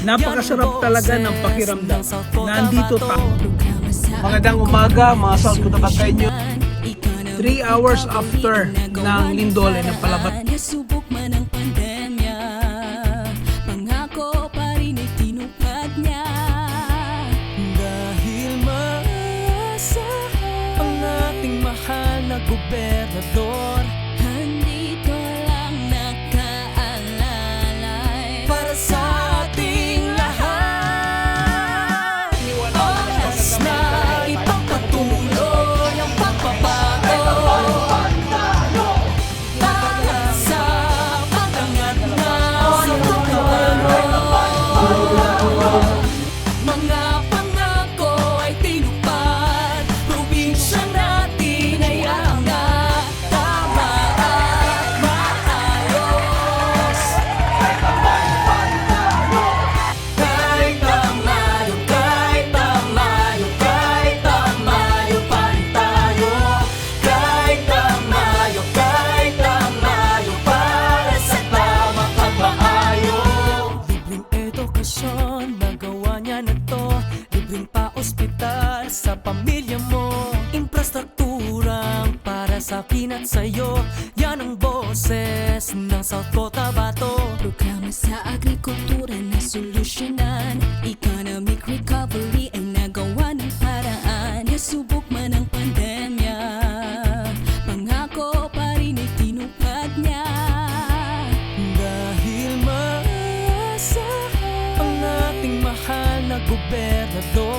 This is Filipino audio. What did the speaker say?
Napakasarap talaga ng pakiramdam. Nandito tayo. Magandang umaga, mga South Cotabateño. 3 hours after ng lindol ay napalabat. Subok man ang pandemya, pangako pa rin ay tinupad niya. Dahil maasahan ang ating mahal na gobernador, andito lang nakaalalay para sa ating lahat. Oras na ipagpatuloy ang pagbabago para sa pag-angat ng mga pangako ay tinupad, probinsya natin ay angat, tama at maayos. Kahit tamayo, kahit tamayo, kahit tamayo pa rin tayo. Kahit tamayo, kahit tamayo, para sa tamang pagmaayo. Libreng edukasyon, magawa niya na to. Libreng pa-ospital sa pamilya mo. Infrastrukturang para sa akin at sa'yo. Yan ang boses ng South Cotabato. Programa sa agrikultura na solusyonan. Economic recovery ay nagawa ng paraan. Nasubok man ang pandemya, pangako pa rin ay tinupad niya. Dahil maasahan ang ating mahal na gobernador,